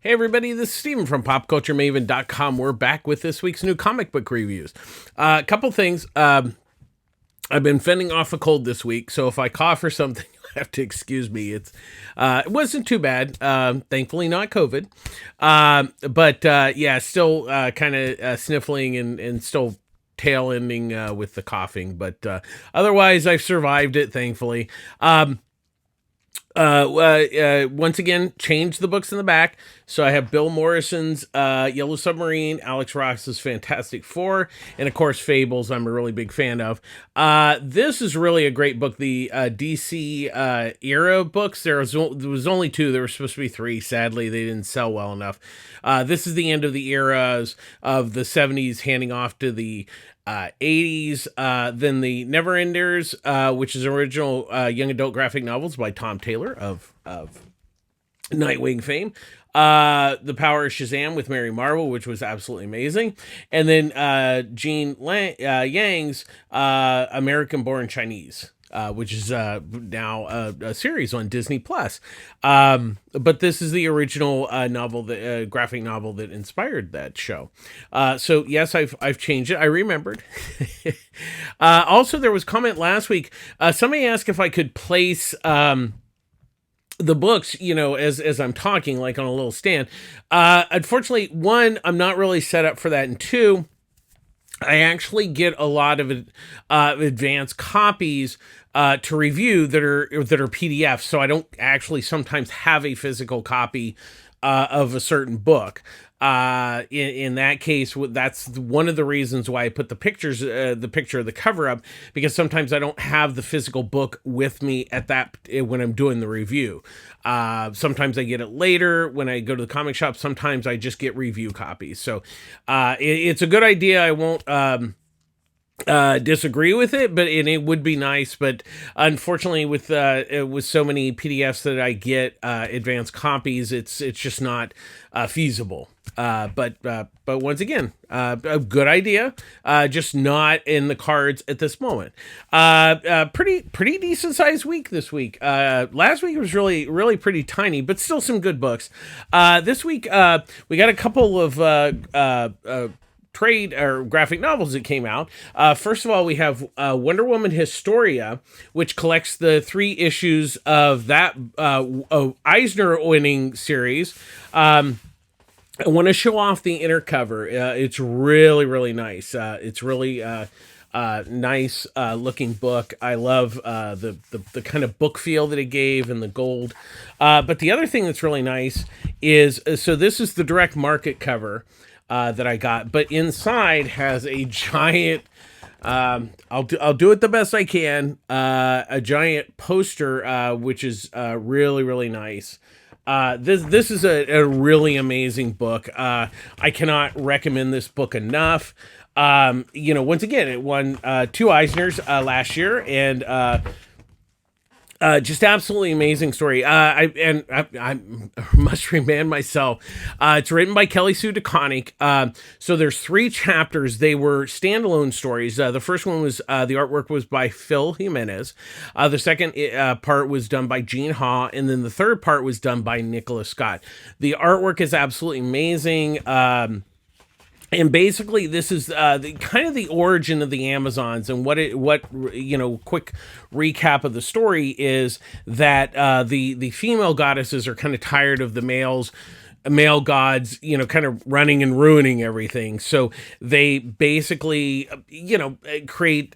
Hey everybody, this is Steven from PopCultureMaven.com. We're back with this week's new comic book reviews. A couple things. I've been fending off a cold this week, so if I cough or something, you have to excuse me. It wasn't too bad. Thankfully, not COVID. But yeah, still kind of sniffling and still tail ending with the coughing. But otherwise, I've survived it, thankfully. Once again, changed the books in the back. So I have Bill Morrison's Yellow Submarine, Alex Ross's Fantastic Four, and of course Fables. I'm a really big fan of. This is really a great book. The DC era books. There was only two. There were supposed to be three. Sadly, they didn't sell well enough. This is the end of the eras of the '70s, handing off to the '80s, then the Neverenders, which is original young adult graphic novels by Tom Taylor of Nightwing fame. The Power of Shazam with Mary Marvel, which was absolutely amazing, and then Gene Yang's American Born Chinese. Which is now a series on Disney Plus. But this is the original novel, the graphic novel that inspired that show. So yes, I've changed it. I remembered. Also, there was comment last week. Somebody asked if I could place the books, as I'm talking, like on a little stand. Unfortunately, one, I'm not really set up for that, and two, I actually get a lot of advanced copies to review that are PDFs, so I don't actually sometimes have a physical copy of a certain book. In that case, that's one of the reasons why I put the picture of the cover up, because sometimes I don't have the physical book with me at that when I'm doing the review. Sometimes I get it later when I go to the comic shop. Sometimes I just get review copies. So it's a good idea. I won't disagree with it, but it would be nice. But unfortunately, with so many PDFs that I get advanced copies, it's just not feasible. But once again, a good idea, just not in the cards at this moment. Pretty decent sized week this week. Last week was really pretty tiny, but still some good books. This week we got a couple of trade or graphic novels that came out. First of all, we have Wonder Woman Historia, which collects the 3 issues of that Eisner winning series. I want to show off the inner cover. It's really nice. It's really nice looking book. I love the kind of book feel that it gave and the gold. But the other thing that's really nice is, so this is the direct market cover that I got, but inside has a giant, I'll do it the best I can, a giant poster, which is really nice. This is a really amazing book. I cannot recommend this book enough. Once again, it won 2 Eisners last year, and just absolutely amazing story. I must remind myself, it's written by Kelly Sue DeConnick. So there's 3 chapters. They were standalone stories. The first one was, the artwork was by Phil Jimenez. The second part was done by Gene Ha, and then the third part was done by Nicholas Scott. The artwork is absolutely amazing. And basically, this is the origin of the Amazons, and quick recap of the story is that the female goddesses are kind of tired of the male gods, kind of running and ruining everything. So they basically, create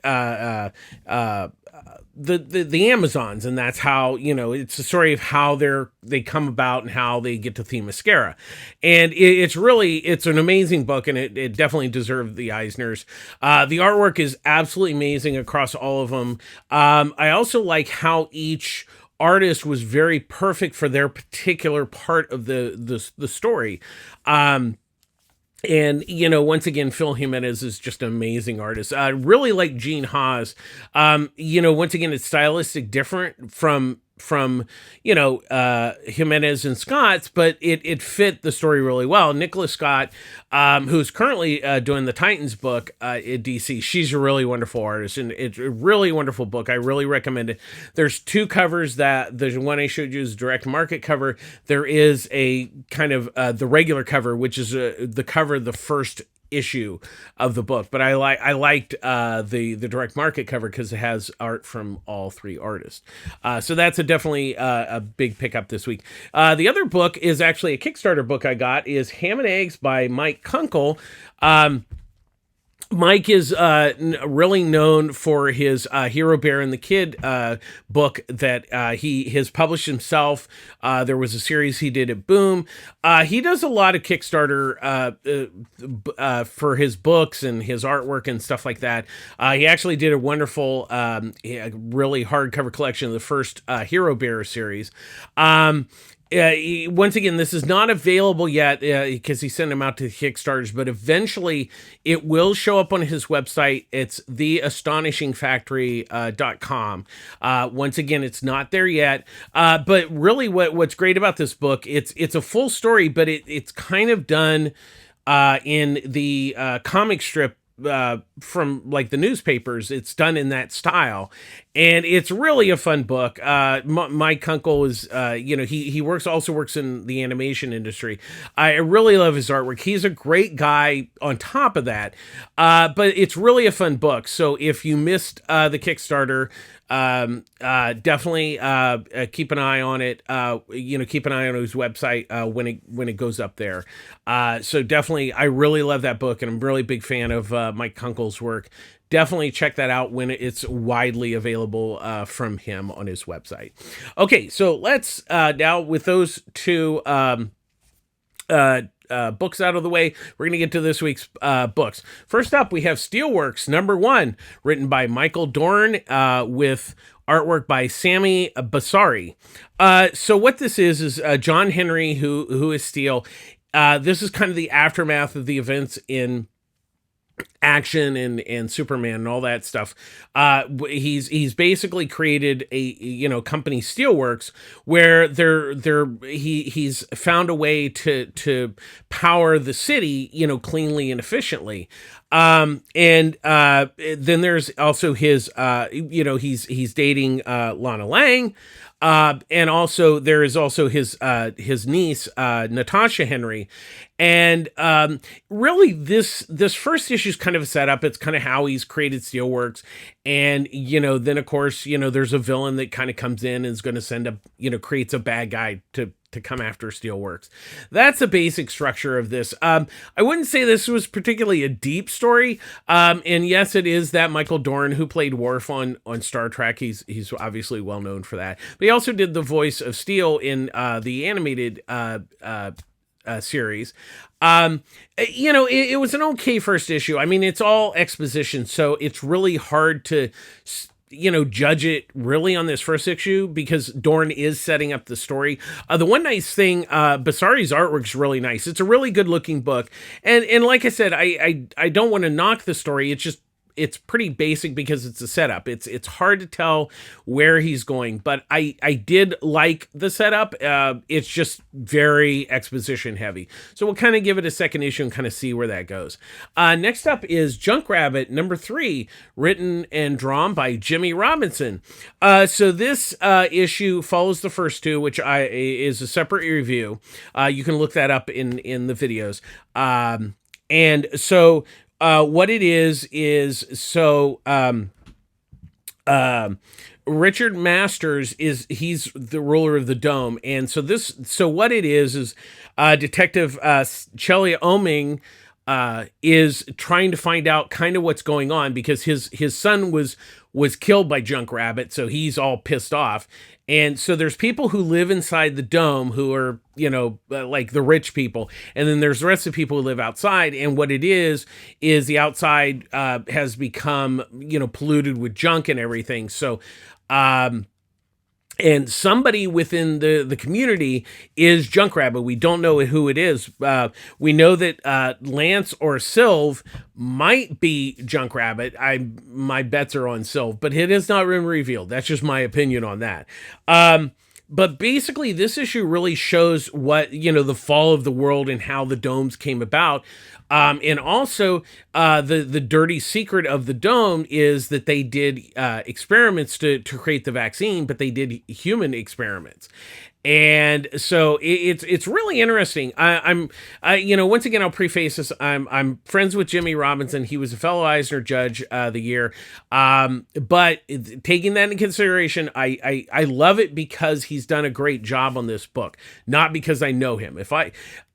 the Amazons, and that's how, it's a story of how they come about and how they get to Themyscira. And it's an amazing book, and it definitely deserved the Eisners. The artwork is absolutely amazing across all of them. I also like how each artist was very perfect for their particular part of the story. And, once again, Phil Jimenez is just an amazing artist. I really like Gene Haas. Once again, it's stylistic different from from, Jimenez and Scott's, but it fit the story really well. Nicholas Scott, who's currently doing the Titans book at DC, she's a really wonderful artist, and it's a really wonderful book. I really recommend it. There's two covers. There's one I showed you is direct market cover. There is a kind of the regular cover, which is the cover of the first issue of the book, but I liked the direct market cover because it has art from all three artists. So that's definitely a big pickup this week. The other book is actually a Kickstarter book I got, is Ham and Eggs by Mike Kunkel. Mike is really known for his Hero Bear and the Kid book that he has published himself. There was a series he did at Boom. He does a lot of Kickstarter for his books and his artwork and stuff like that. He actually did a wonderful, really hardcover collection of the first Hero Bear series. Once again, this is not available yet because he sent them out to Kickstarters, but eventually it will show up on his website. It's theastonishingfactory.com. Once again, it's not there yet. But really what's great about this book, it's a full story, but it's kind of done in the comic strip from like the newspapers. It's done in that style, and it's really a fun book. Mike Kunkel is he also works in the animation industry. I really love his artwork. He's a great guy on top of that, but it's really a fun book. So if you missed the Kickstarter, definitely keep an eye on it. Keep an eye on his website when it goes up there. So definitely, I really love that book, and I'm a really big fan of Mike Kunkel's work. Definitely check that out when it's widely available from him on his website. Okay, so let's now, with those two books out of the way, we're going to get to this week's books. First up, we have Steelworks #1, written by Michael Dorn with artwork by Sami Basari. So what this is John Henry, who is Steel. This is kind of the aftermath of the events in Action and Superman and all that stuff. He's basically created a company, Steelworks, where he's found a way to power the city cleanly and efficiently. And then there's also his he's dating Lana Lang. And also there is also his niece, Natasha Henry. And really this first issue is kind of a setup. It's kind of how he's created Steelworks. And, then of course, there's a villain that kind of comes in and is going to send creates a bad guy to come after Steelworks. That's a basic structure of this. I wouldn't say this was particularly a deep story. And yes, it is that Michael Dorn, who played Worf on Star Trek. He's obviously well known for that. But he also did the voice of Steel in the animated series. It was an okay first issue. I mean, it's all exposition, so it's really hard to judge it really on this first issue because Dorn is setting up the story. The one nice thing, Basari's artwork's really nice. It's a really good looking book. And like I said, I don't want to knock the story. It's pretty basic because it's a setup. It's hard to tell where he's going, but I did like the setup. It's just very exposition heavy. So we'll kind of give it a second issue and kind of see where that goes. Next up is Junkrabbit #3, written and drawn by Jimmy Robinson. So this issue follows the first two, which is a separate review. You can look that up in the videos. And so what it is Richard Masters he's the ruler of the dome. And so what it is Detective Chelia Oming is trying to find out kind of what's going on because his son was killed by Junkrabbit, so he's all pissed off. And so there's people who live inside the dome who are, like the rich people. And then there's the rest of the people who live outside. And what it is the outside has become, polluted with junk and everything. So and somebody within the community is Junkrabbit. We don't know who it is. We know that Lance or Sylve might be Junkrabbit. My bets are on Sylve, but it has not been revealed. That's just my opinion on that. But basically, this issue really shows what, the fall of the world and how the domes came about. And also, the dirty secret of the dome is that they did experiments to create the vaccine, but they did human experiments. And so it's really interesting. I'm once again, I'll preface this. I'm friends with Jimmy Robinson. He was a fellow Eisner Judge the year. But taking that into consideration, I love it because he's done a great job on this book, not because I know him.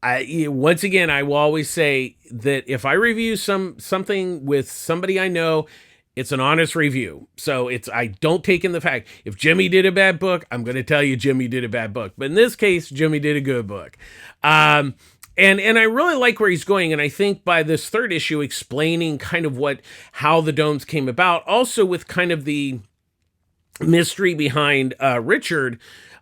Once again, I will always say that if I review something with somebody I know, it's an honest review. So I don't take in the fact, if Jimmy did a bad book, I'm going to tell you Jimmy did a bad book. But in this case, Jimmy did a good book. And I really like where he's going. And I think by this third issue, explaining kind of how the domes came about, also with kind of the mystery behind Richard,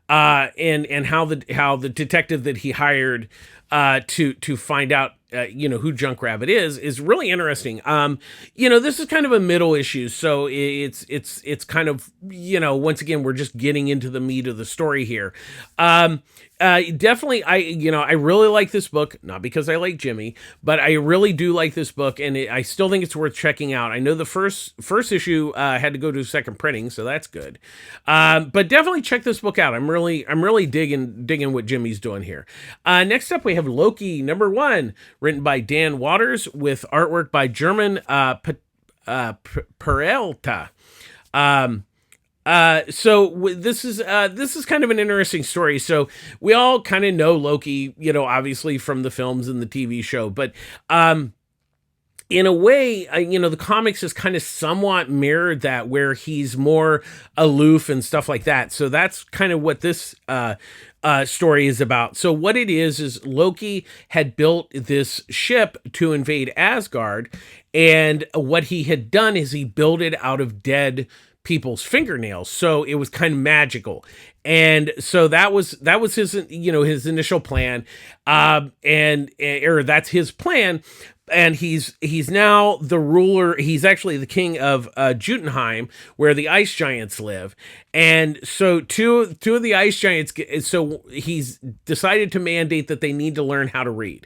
and how the detective that he hired to find out who Junkrabbit is really interesting. This is kind of a middle issue, so it's kind of, once again, we're just getting into the meat of the story here. Definitely, I really like this book, not because I like Jimmy, but I really do like this book, and I still think it's worth checking out. I know the first issue had to go to second printing, so that's good. But definitely check this book out. I'm really digging what Jimmy's doing here. Next up, we have Loki #1, written by Dan Waters with artwork by German Peralta. This is kind of an interesting story. So we all kind of know Loki, obviously from the films and the TV show, but in a way, the comics has kind of somewhat mirrored that, where he's more aloof and stuff like that. So that's kind of what this story is about. So what it is Loki had built this ship to invade Asgard, and what he had done is he built it out of dead people's fingernails, so it was kind of magical. And so that was his his initial plan, or that's his plan. And he's now the ruler. He's actually the king of Jotunheim, where the ice giants live. And so two of the ice giants. So he's decided to mandate that they need to learn how to read,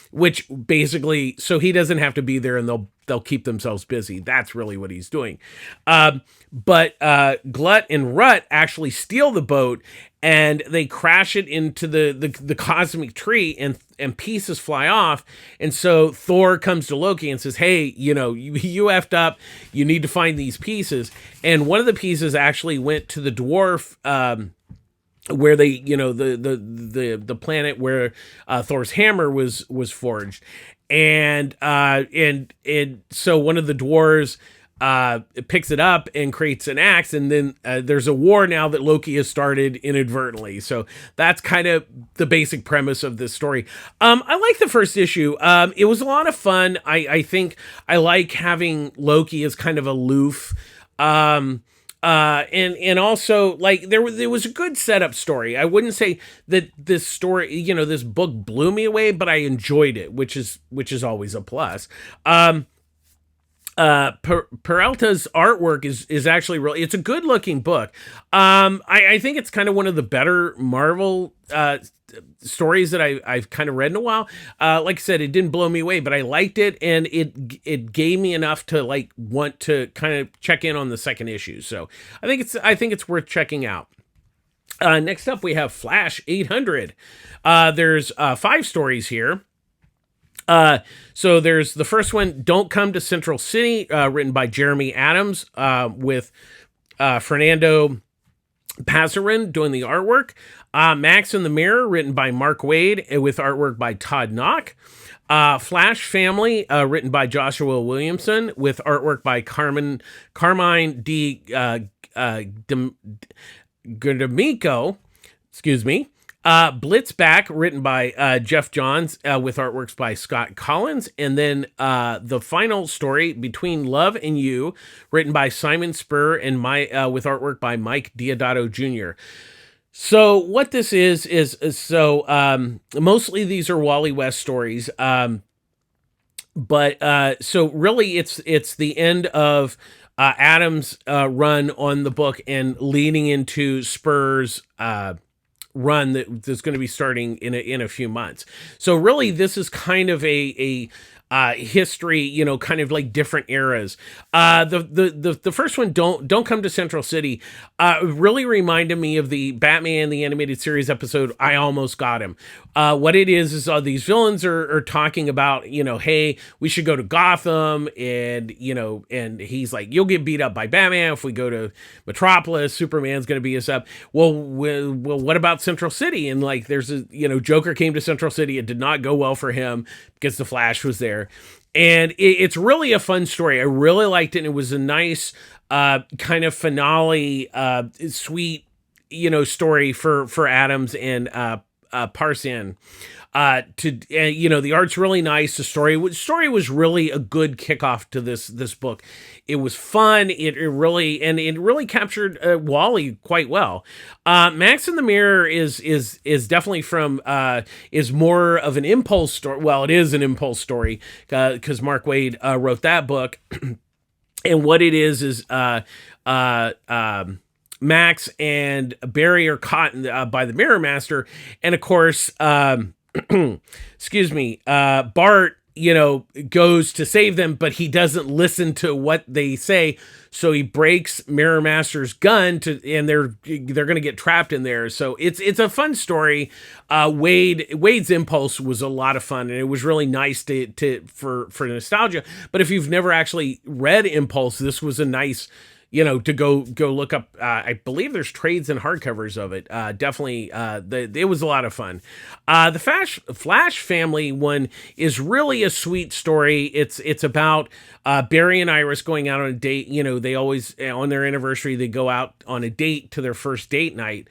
which basically, so he doesn't have to be there, and they'll keep themselves busy. That's really what he's doing. But Glut and Rut actually steal the boat, and they crash it into the cosmic tree, and pieces fly off. And so Thor comes to Loki and says, hey, you effed up. You need to find these pieces. And one of the pieces actually went to the dwarf, where they, the planet where Thor's hammer was forged. And so one of the dwarves picks it up and creates an axe, and then there's a war now that Loki has started inadvertently. So that's kind of the basic premise of this story. I like the first issue. It was a lot of fun. I think I like having Loki as kind of aloof. And also, like, there was a good setup story. I wouldn't say that this story, this book blew me away, but I enjoyed it, which is always a plus. Peralta's artwork is actually really, it's a good looking book. I think it's kind of one of the better Marvel stories that I've kind of read in a while. Like I said, it didn't blow me away, but I liked it, and it gave me enough to like want to kind of check in on the second issue. So I think it's worth checking out. Next up, we have Flash 800. There's 5 stories here. So there's the first one, Don't Come to Central City, written by Jeremy Adams, with Fernando Passarin doing the artwork. Max in the Mirror, written by Mark Waid, with artwork by Todd Knock. Flash Family, written by Joshua Williamson, with artwork by Carmine D. D'Amico. Excuse me. Blitzback, written by Jeff Johns, with artworks by Scott Collins. And then the final story, Between Love and You, written by Simon Spurr and with artwork by Mike Diodato Jr. So what this is mostly these are Wally West stories. But so really it's the end of Adam's run on the book and leading into Spur's run that's going to be starting in a few months. So really, this is kind of a history, kind of like different eras. The first one, don't come to Central City, really reminded me of the Batman the Animated Series episode I Almost Got Him. What it is these villains are talking about, hey, we should go to Gotham, and and he's like, you'll get beat up by Batman if we go to Metropolis. Superman's going to beat us up. Well, what about Central City? And like, there's Joker came to Central City. It did not go well for him because the Flash was there. And it's really a fun story. I really liked it. And it was a nice kind of finale, sweet, story for Adams and Parson. The art's really nice. The story was really a good kickoff to this book. It was fun. It really captured Wally quite well. Max in the Mirror is definitely is more of an impulse story. Well, it is an impulse story because Mark Waid wrote that book, and what it is Max and Barry are caught by the Mirror Master, and of course, excuse me, Bart, goes to save them, but he doesn't listen to what they say, so he breaks Mirror Master's gun and they're going to get trapped in there. So it's a fun story. Wade's impulse was a lot of fun, and it was really nice for nostalgia. But if you've never actually read Impulse, this was a nice, to go look up. I believe there's trades and hardcovers of it. Definitely, it was a lot of fun. The Flash family one is really a sweet story. It's about Barry and Iris going out on a date. They always, on their anniversary, they go out on a date to their first date night.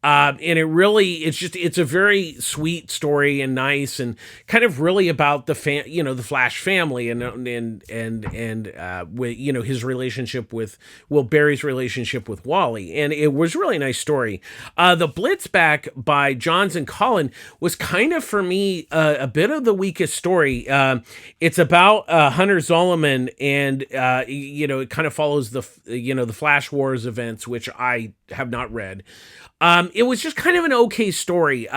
And it's a very sweet story and nice, and kind of really about the the Flash family and with, his relationship with, Barry's relationship with Wally. And it was a really nice story. The Blitzback by Johns and Collin was kind of, for me, a bit of the weakest story. It's about Hunter Zolomon, and it kind of follows the Flash Wars events, which I have not read. It was just kind of an okay story.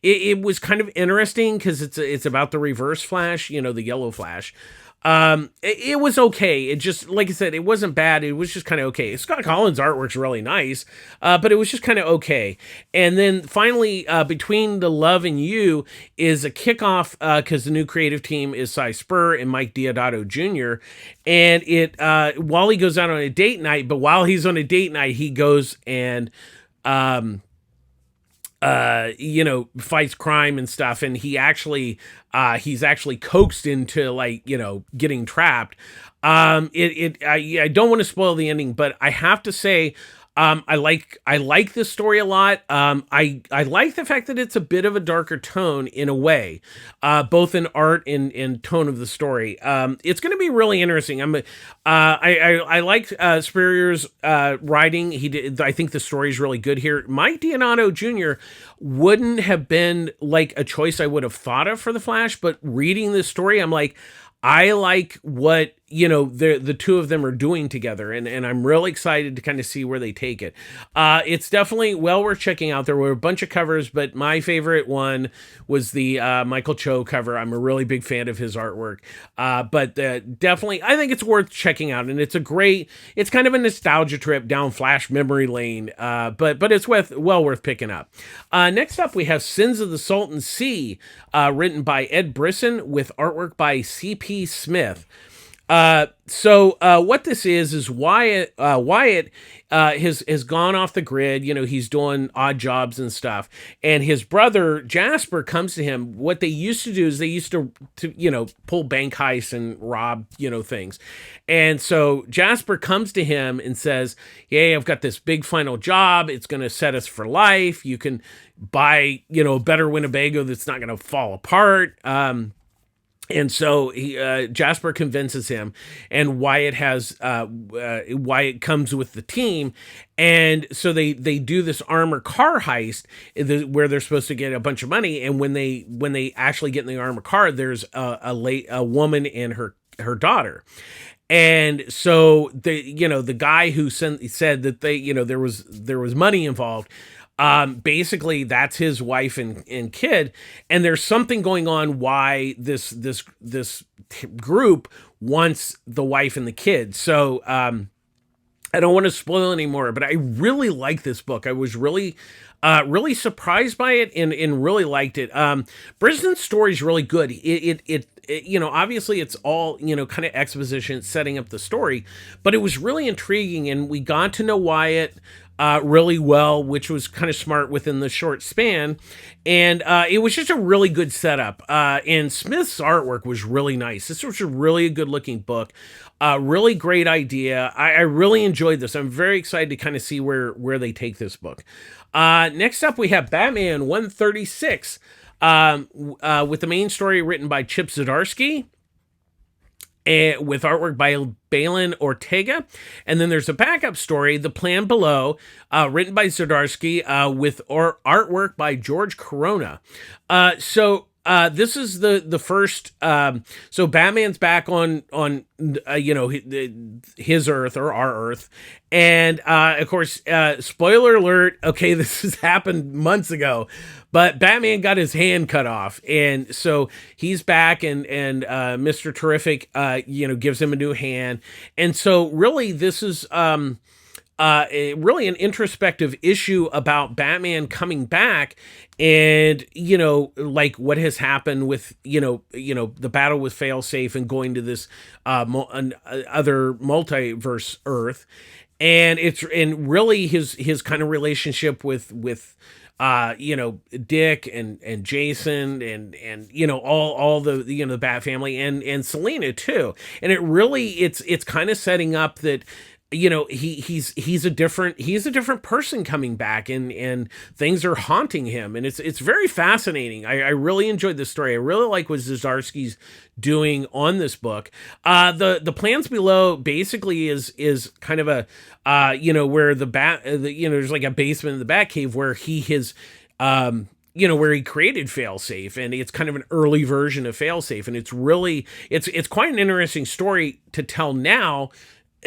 It was kind of interesting because it's about the Reverse Flash, the Yellow Flash. It was okay. It just, like I said, it wasn't bad. It was just kind of okay. Scott Collins' artwork's really nice, but it was just kind of okay. And then finally, Between the Love and You is a kickoff because the new creative team is Cy Spurr and Mike Diodato Jr. And Wally goes out on a date night, but while he's on a date night, he goes and fights crime and stuff, and he's actually coaxed into getting trapped. I don't want to spoil the ending, but I have to say, I like this story a lot. I like the fact that it's a bit of a darker tone in a way, both in art and tone of the story. It's going to be really interesting. I like Spurrier's writing. I think the story is really good here. Mike Diodato Jr. wouldn't have been like a choice I would have thought of for the Flash, but reading this story, I'm like, I like what the two of them are doing together, and I'm really excited to kind of see where they take it. It's definitely well worth checking out. There were a bunch of covers, but my favorite one was the Michael Cho cover. I'm a really big fan of his artwork, but definitely I think it's worth checking out, and it's kind of a nostalgia trip down Flash memory lane, but it's well worth picking up. Next up, we have Sins of the Salton Sea, written by Ed Brisson with artwork by C.P. Smith. What this is Wyatt. Wyatt has gone off the grid. You know, he's doing odd jobs and stuff. And his brother Jasper comes to him. What they used to do is they used to pull bank heists and rob things. And so Jasper comes to him and says, "Hey, I've got this big final job. It's going to set us for life. You can buy a better Winnebago that's not going to fall apart." And so Jasper convinces him, and Wyatt comes with the team, and so they do this armored car heist where they're supposed to get a bunch of money, and when they actually get in the armored car, there's a woman and her daughter. And so the guy who said that there was money involved. Basically that's his wife and kid, and there's something going on why this group wants the wife and the kid. So I don't want to spoil anymore, but I really like this book. I was really surprised by it and really liked it. Brisden's story is really good. It obviously it's all, kind of exposition, setting up the story, but it was really intriguing, and we got to know Wyatt really well, which was kind of smart within the short span. And it was just a really good setup. And Smith's artwork was really nice. This was a really good looking book. Really great idea. I really enjoyed this. I'm very excited to kind of see where they take this book. Next up, we have Batman 136 with the main story written by Chip Zdarsky, with artwork by Balin Ortega. And then there's a backup story, The Plan Below, written by Zdarsky, with artwork by George Corona. This is the first. So Batman's back on his Earth, or our Earth, and of course, spoiler alert. Okay, this has happened months ago, but Batman got his hand cut off, and so he's back, and Mr. Terrific, gives him a new hand, and so really this is really an introspective issue about Batman coming back, and like what has happened with the battle with Failsafe and going to this other multiverse Earth, and really his kind of relationship with Dick and Jason and all the Bat family and Selina too, and it really it's kind of setting up that he's a different person coming back, and things are haunting him, and it's very fascinating. I really enjoyed this story. I really like what Zdarsky's doing on this book. The Plans Below basically is kind of a where the bat there's like a basement in the Batcave where he has where he created Failsafe, and it's kind of an early version of Failsafe, and it's quite an interesting story to tell now,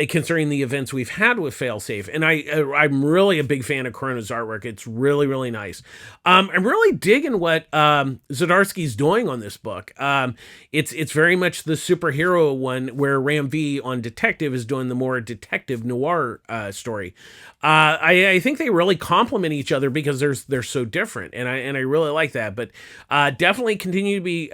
concerning the events we've had with Failsafe. And I'm really a big fan of Corona's artwork. It's really, really nice. I'm really digging what Zdarsky's doing on this book. It's very much the superhero one, where Ram V on Detective is doing the more detective noir story. I think they really complement each other because they're so different, and I really like that. But definitely continue to be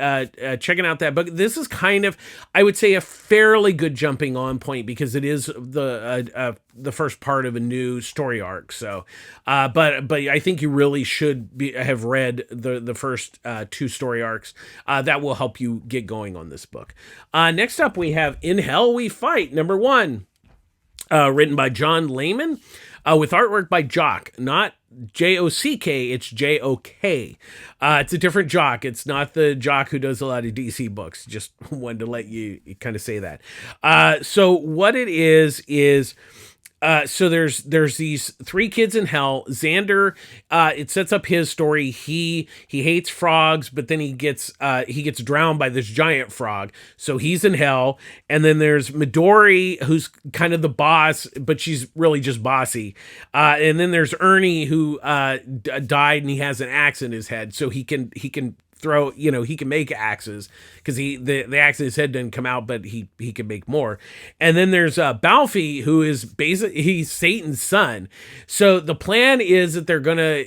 checking out that book. This is kind of, I would say, a fairly good jumping on point because it is the first part of a new story arc. So, but I think you really should have read the first two story arcs. That will help you get going on this book. Next up, we have In Hell We Fight, #1, written by John Layman, with artwork by Jock, not Jock, it's Jok. It's a different Jock. It's not the Jock who does a lot of DC books. Just wanted to let you kind of say that. So what it is so there's these three kids in hell. Xander, it sets up his story. He hates frogs, but then he gets drowned by this giant frog, so he's in hell. And then there's Midori, who's kind of the boss, but she's really just bossy. And then there's Ernie, who died, and he has an axe in his head, so he can throw, he can make axes, because the axe in his head didn't come out, but he can make more. And then there's Balfi, who is basically, he's Satan's son. So the plan is that they're gonna,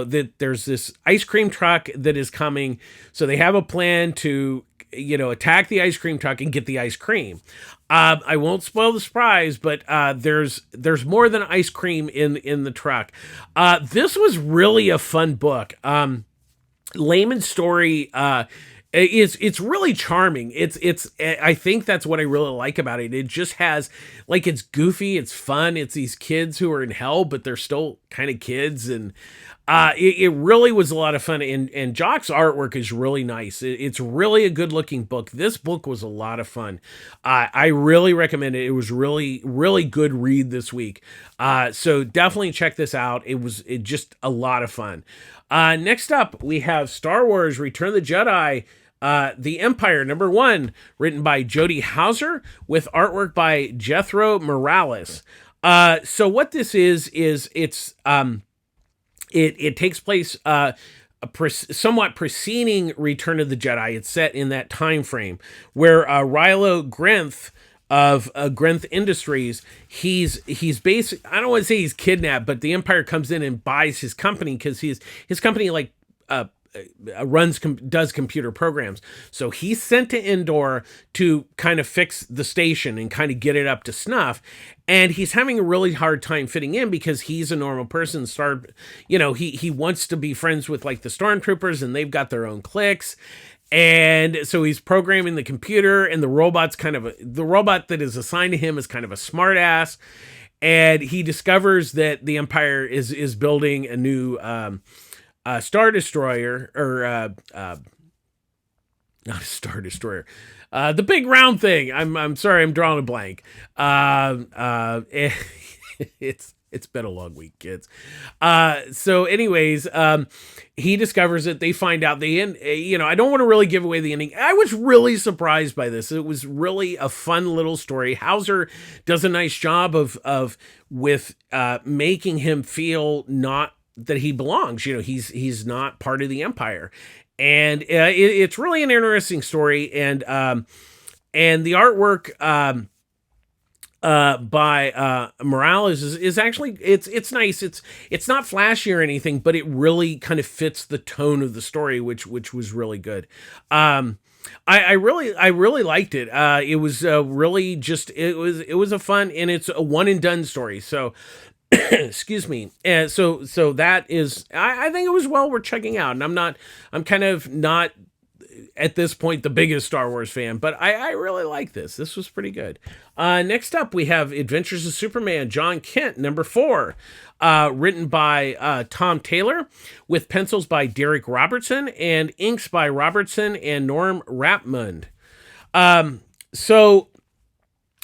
that there's this ice cream truck that is coming, so they have a plan to attack the ice cream truck and get the ice cream. I won't spoil the surprise, but there's more than ice cream in the truck. This was really a fun book. Layman's story it's really charming. It's I think that's what I really like about it. It just has, like, it's goofy, it's fun, it's these kids who are in hell, but they're still kind of kids, and it really was a lot of fun. And Jock's artwork is really nice. It's really a good looking book. This book was a lot of fun. I really recommend it. It was really good read this week. So definitely check this out. It just a lot of fun. Next up, we have Star Wars Return of the Jedi, The Empire, #1, written by Jody Hauser, with artwork by Jethro Morales. So what this is it takes place somewhat preceding Return of the Jedi. It's set in that time frame where Rilo Grenth of Grenth Industries, he's basically, I don't want to say he's kidnapped, but the Empire comes in and buys his company because his company, like, does computer programs. So he's sent to Endor to kind of fix the station and kind of get it up to snuff. And he's having a really hard time fitting in because he's a normal person. He wants to be friends with, like, the stormtroopers, and they've got their own cliques. And so he's programming the computer, and the robot that is assigned to him is kind of a smart ass. And he discovers that the Empire is building a new Star Destroyer, or not a Star Destroyer, the big round thing. I'm sorry, I'm drawing a blank. It's been a long week, kids. So anyways, he discovers it. They find out the end. I don't want to really give away the ending. I was really surprised by this. It was really a fun little story. Hauser does a nice job with making him feel not that he belongs. He's not part of the Empire, and it's really an interesting story. And the artwork by Morales is actually, it's nice. It's not flashy or anything, but it really kind of fits the tone of the story, which was really good. I really liked it. It was really just, it was a fun, and it's a one and done story. So excuse me. And so that is, I think it was well worth checking out. And I'm kind of not at this point the biggest Star Wars fan, but I really like this. This was pretty good. Next up, we have Adventures of Superman, John Kent, #4, written by Tom Taylor, with pencils by Derek Robertson and inks by Robertson and Norm Rapmund.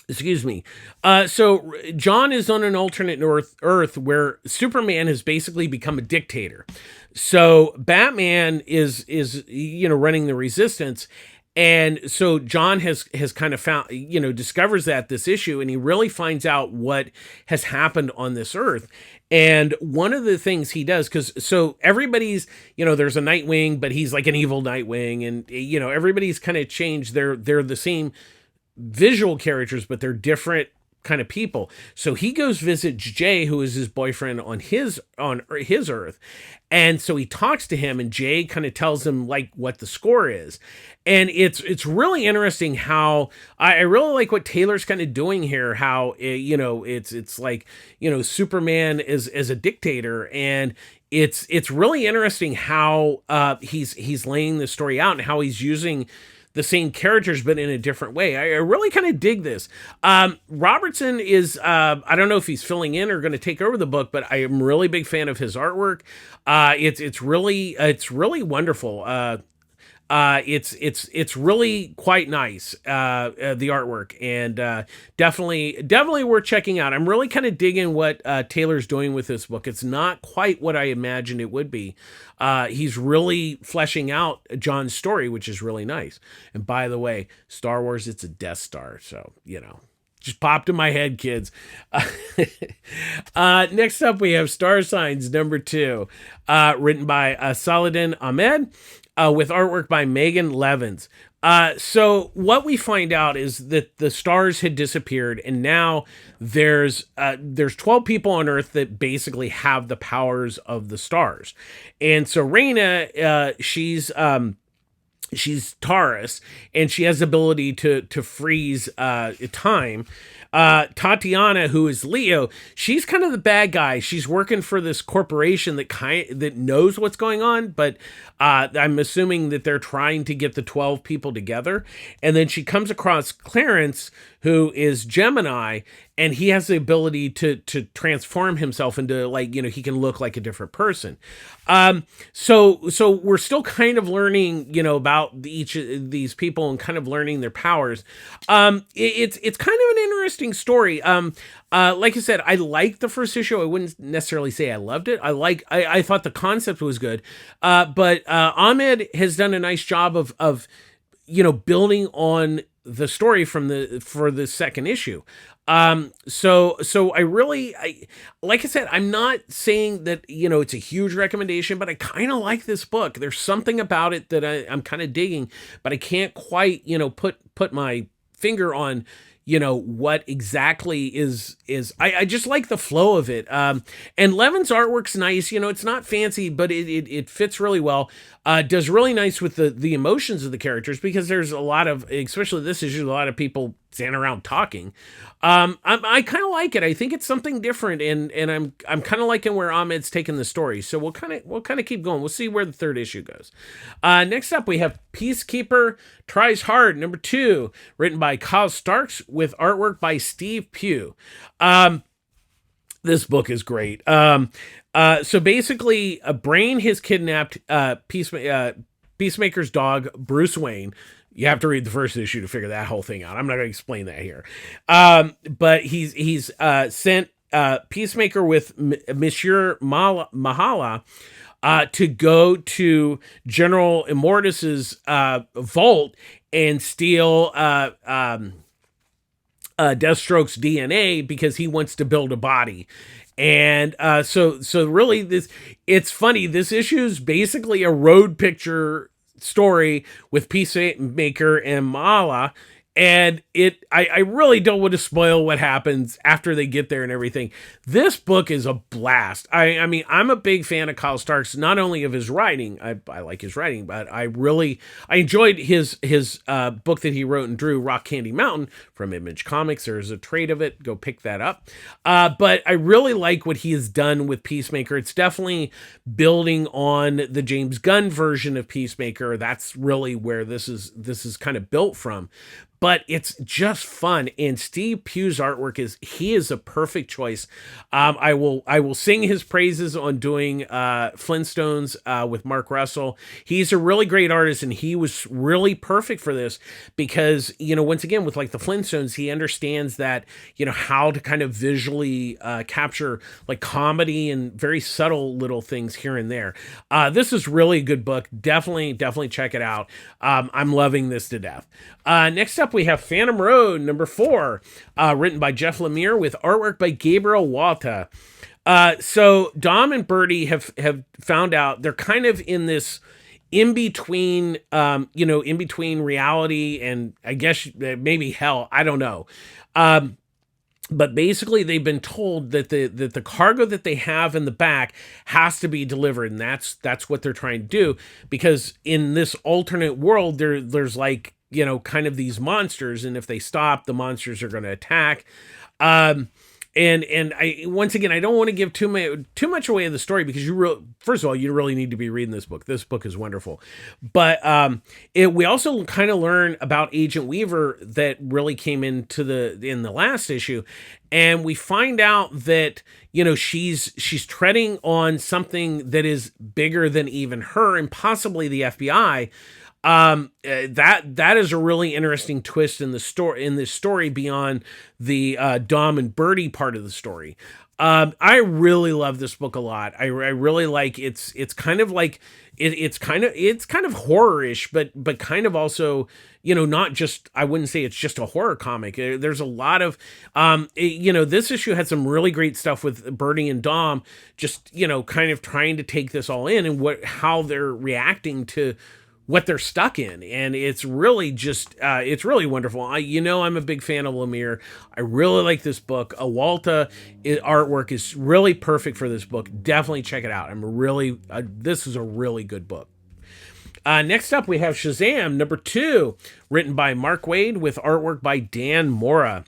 Excuse me. So John is on an alternate Earth where Superman has basically become a dictator. So Batman is running the resistance. And so John has kind of found, discovers this issue, and he really finds out what has happened on this Earth. And one of the things he does, so everybody's, there's a Nightwing, but he's like an evil Nightwing, and, everybody's kind of changed. They're the same visual characters, but they're different kind of people. So he goes visit Jay, who is his boyfriend on his Earth. And so he talks to him, and Jay kind of tells him, like, what the score is. And it's really interesting how I really like what Taylor's kind of doing here, how it's like, Superman is as a dictator, and it's really interesting how he's laying the story out and how he's using the same characters, but in a different way. I really kind of dig this. Robertson is, I don't know if he's filling in or going to take over the book, but I am really big fan of his artwork. It's really wonderful. It's really quite nice, the artwork, and definitely worth checking out. I'm really kind of digging what Taylor's doing with this book. It's not quite what I imagined it would be. He's really fleshing out John's story, which is really nice. And by the way, Star Wars, it's a Death Star, so just popped in my head, kids. Next up, we have Star Signs #2, written by Saladin Ahmed, with artwork by Megan Levins. So what we find out is that the stars had disappeared, and now there's 12 people on Earth that basically have the powers of the stars. And so Raina, she's Taurus, and she has the ability to freeze time. Tatiana, who is Leo, she's kind of the bad guy. She's working for this corporation that knows what's going on, but I'm assuming that they're trying to get the 12 people together. And then she comes across Clarence, who is Gemini, and he has the ability to transform himself into, like, he can look like a different person. So we're still kind of learning, about each of these people and kind of learning their powers. It's kind of an interesting story. Like I said, I liked the first issue. I wouldn't necessarily say I loved it. I thought the concept was good. But Ahmed has done a nice job of building on the story for the second issue. So like I said, I'm not saying that, it's a huge recommendation, but I kind of like this book. There's something about it that I'm kind of digging, but I can't quite, put my finger on, what exactly is I just like the flow of it. And Levin's artwork's nice. It's not fancy, but it fits really well. Does really nice with the emotions of the characters, because there's a lot of, especially this issue, a lot of people standing around talking. I kind of like it. I think it's something different, and I'm kind of liking where Ahmed's taking the story. So we'll kind of keep going. We'll see where the third issue goes. Next up, we have Peacekeeper Tries Hard, number 2, written by Kyle Starks with artwork by Steve Pugh. This book is great. So basically, Brain has kidnapped Peacemaker's dog, Bruce Wayne. You have to read the first issue to figure that whole thing out. I'm not going to explain that here. But he's sent Peacemaker with Monsieur Mahala to go to General Immortus's vault and steal Deathstroke's DNA, because he wants to build a body. And so really, it's funny. This issue is basically a road picture story with Peacemaker and Mala, and I really don't want to spoil what happens after they get there and everything. This book is a blast. I mean, I'm a big fan of Kyle Starks, not only of his writing, I like his writing, but I enjoyed his book that he wrote and drew, Rock Candy Mountain, from Image Comics. There's a trade of it. Go pick that up. But I really like what he has done with Peacemaker. It's definitely building on the James Gunn version of Peacemaker. That's really where this is kind of built from. But it's just fun, and Steve Pugh's artwork is a perfect choice. I will sing his praises on doing Flintstones with Mark Russell. He's a really great artist, and he was really perfect for this, because once again, with like the Flintstones, he understands that how to kind of visually capture like comedy and very subtle little things here and there. This is really a good book. Definitely check it out. I'm loving this to death. Next up, we have Phantom Road, number 4, written by Jeff Lemire with artwork by Gabriel Walta. So Dom and Birdie have found out they're kind of in this in between reality and, I guess, maybe hell. I don't know. But basically, they've been told that the cargo that they have in the back has to be delivered, and that's what they're trying to do, because in this alternate world, there's like, kind of these monsters, and if they stop, the monsters are going to attack. And I, once again, I don't want to give too much away of the story, because first of all, you really need to be reading this book. This book is wonderful. But we also kind of learn about Agent Weaver that really came in the last issue, and we find out that she's treading on something that is bigger than even her, and possibly the FBI. That is a really interesting twist in this story beyond the Dom and Birdie part of the story. I really love this book a lot. I really like it's kind of like it's kind of horror-ish, but kind of also, not just, I wouldn't say it's just a horror comic. There's a lot of this issue had some really great stuff with Birdie and Dom, just kind of trying to take this all in, and how they're reacting to what they're stuck in. And it's really just, it's really wonderful. I'm a big fan of Lemire. I really like this book. Walta artwork is really perfect for this book. Definitely check it out. This is a really good book. Next up, we have Shazam #2, written by Mark Waid with artwork by Dan Mora.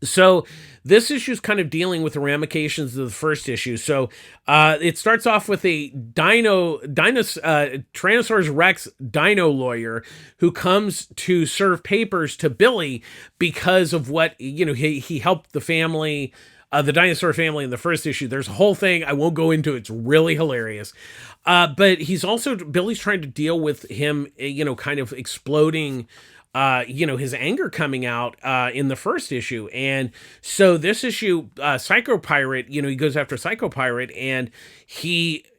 So this issue is kind of dealing with the ramifications of the first issue. So it starts off with a Tyrannosaurus Rex dino lawyer who comes to serve papers to Billy because of what, he helped the family, the dinosaur family in the first issue. There's a whole thing I won't go into. It's really hilarious. But Billy's trying to deal with him, kind of exploding his anger coming out in the first issue. And so this issue, Psycho Pirate, he goes after Psycho Pirate, and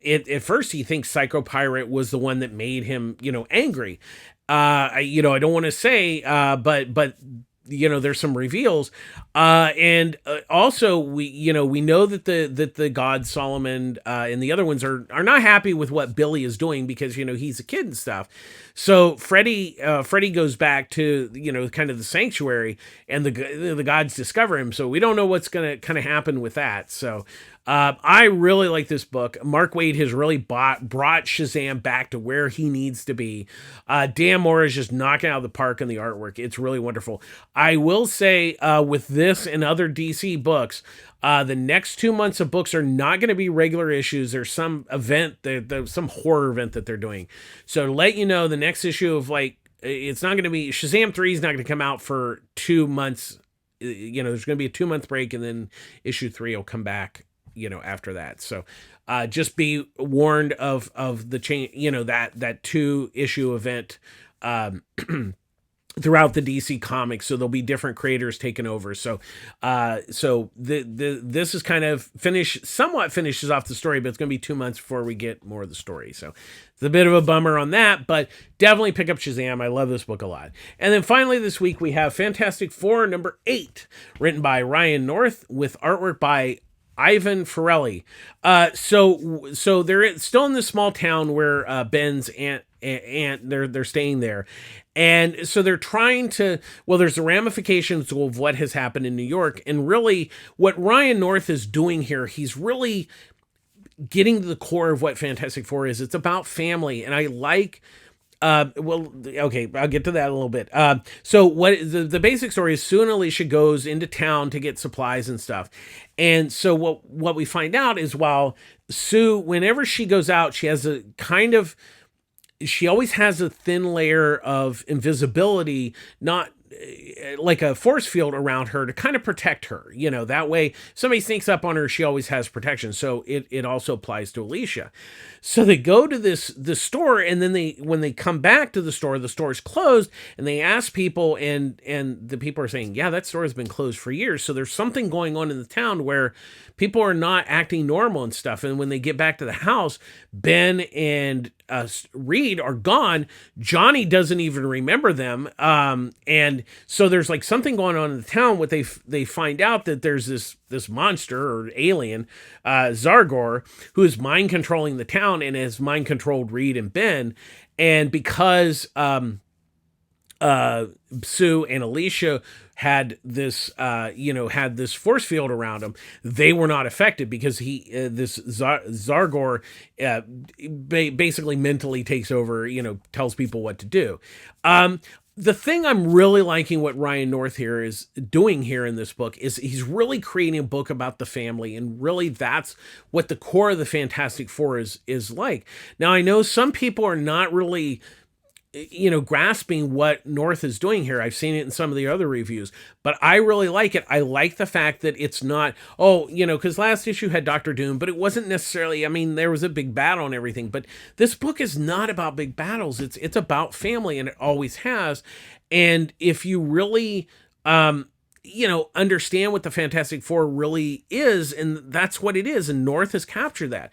at first he thinks Psycho Pirate was the one that made him, angry. I don't want to say, but there's some reveals. And also we know that the god Solomon and the other ones are not happy with what Billy is doing because, he's a kid and stuff. So Freddy goes back to, kind of the sanctuary, and the gods discover him. So we don't know what's going to kind of happen with that. So I really like this book. Mark Waid has really brought Shazam back to where he needs to be. Dan Mora is just knocking out of the park in the artwork. It's really wonderful. I will say with this and other DC books, the next 2 months of books are not going to be regular issues. There's some event, some horror event that they're doing. So to let you know, the next issue of it's not going to be, Shazam 3 is not going to come out for 2 months. There's going to be a 2-month break, and then issue 3 will come back, after that. So just be warned of the change, that 2-issue event throughout the DC comics. So there'll be different creators taking over. So this is kind of somewhat finishes off the story, but it's going to be 2 months before we get more of the story. So it's a bit of a bummer on that, but definitely pick up Shazam. I love this book a lot. And then finally this week we have Fantastic Four #8, written by Ryan North with artwork by Ivan Ferrelli. So they're still in this small town where Ben's aunt they're staying there. And so they're trying to, there's the ramifications of what has happened in New York. And really what Ryan North is doing here, he's really getting to the core of what Fantastic Four is. It's about family. And I like, okay, I'll get to that a little bit. So what the basic story is, Sue and Alicia goes into town to get supplies and stuff. And so what we find out is while Sue, whenever she goes out, she always has a thin layer of invisibility, not like a force field around her to kind of protect her. That way somebody sneaks up on her, she always has protection. So it also applies to Alicia. So they go to the store, and then when they come back to the store is closed, and they ask people, and the people are saying, yeah, that store has been closed for years. So there's something going on in the town where people are not acting normal and stuff. And when they get back to the house, Ben and Reed are gone. Johnny doesn't even remember them. And so there's something going on in the town. What they find out that there's this monster or alien, Zargor, who is mind controlling the town and has mind controlled Reed and Ben. And because Sue and Alicia had this force field around them, they were not affected because this Zargor basically mentally takes over, tells people what to do. The thing I'm really liking what Ryan North here is doing here in this book is he's really creating a book about the family, and really that's what the core of the Fantastic Four is like. Now, I know some people are not really grasping what North is doing here. I've seen it in some of the other reviews, but I really like it. I like the fact that it's not, because last issue had Dr. Doom, but it wasn't necessarily, there was a big battle and everything, but this book is not about big battles. It's about family, and it always has. And if you really, understand what the Fantastic Four really is, and that's what it is, and North has captured that.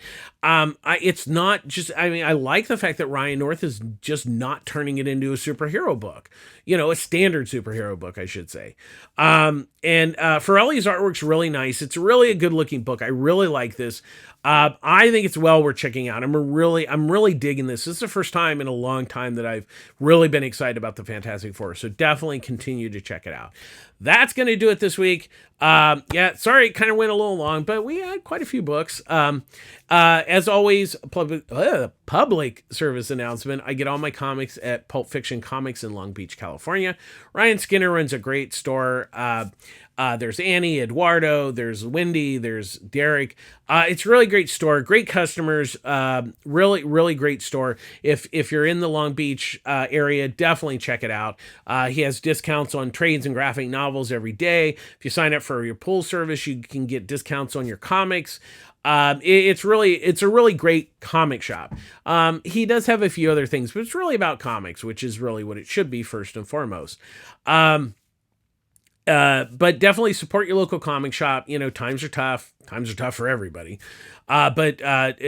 It's not just, I like the fact that Ryan North is just not turning it into a superhero book, a standard superhero book, I should say. And Ferrelli's artwork's really nice. It's really a good looking book. I really like this. I think it's well worth checking out. I'm really digging this. This is the first time in a long time that I've really been excited about the Fantastic Four. So definitely continue to check it out. That's going to do it this week. Sorry, it kind of went a little long, but we had quite a few books. As always, public service announcement. I get all my comics at Pulp Fiction Comics in Long Beach, California. Ryan Skinner runs a great store. There's Annie, Eduardo, there's Wendy, there's Derek. It's a really great store, great customers, really, really great store. If you're in the Long Beach area, definitely check it out. He has discounts on trades and graphic novels every day. If you sign up for your pool service, you can get discounts on your comics. It's a really great comic shop. He does have a few other things, but it's really about comics, which is really what it should be first and foremost. But definitely support your local comic shop. You know, times are tough. Times are tough for everybody. But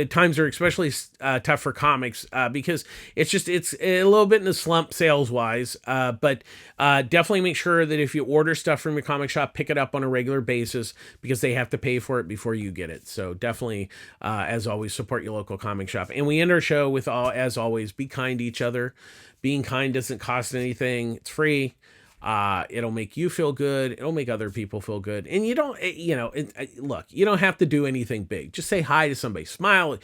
times are especially tough for comics because it's a little bit in a slump sales wise. But definitely make sure that if you order stuff from your comic shop, pick it up on a regular basis because they have to pay for it before you get it. So definitely, as always, support your local comic shop. And we end our show with as always, be kind to each other. Being kind doesn't cost anything. It's free. It'll make you feel good. It'll make other people feel good. And you don't, look, you don't have to do anything big. Just say hi to somebody. Smile.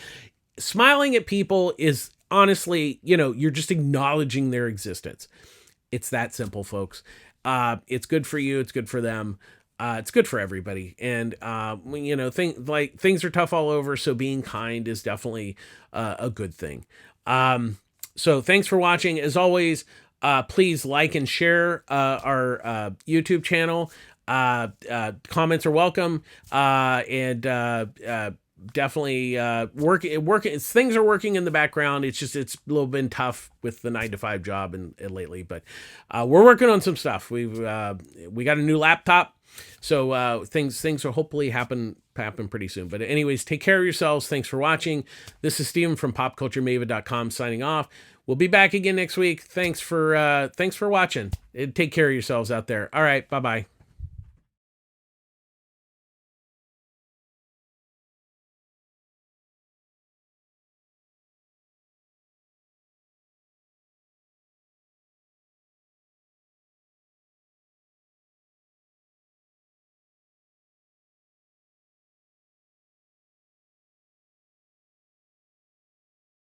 Smiling at people is honestly, you're just acknowledging their existence. It's that simple, folks. It's good for you. It's good for them. It's good for everybody. And, things are tough all over. So being kind is definitely a good thing. So thanks for watching. As always, please like and share our YouTube channel. Comments are welcome. And definitely work. Things are working in the background. It's a little been tough with the 9-to-5 job and lately, but we're working on some stuff. We got a new laptop. So things will hopefully happen pretty soon. But anyways, take care of yourselves. Thanks for watching. This is Steven from popculturemaven.com signing off. We'll be back again next week. Thanks for watching. Take care of yourselves out there. All right. Bye-bye.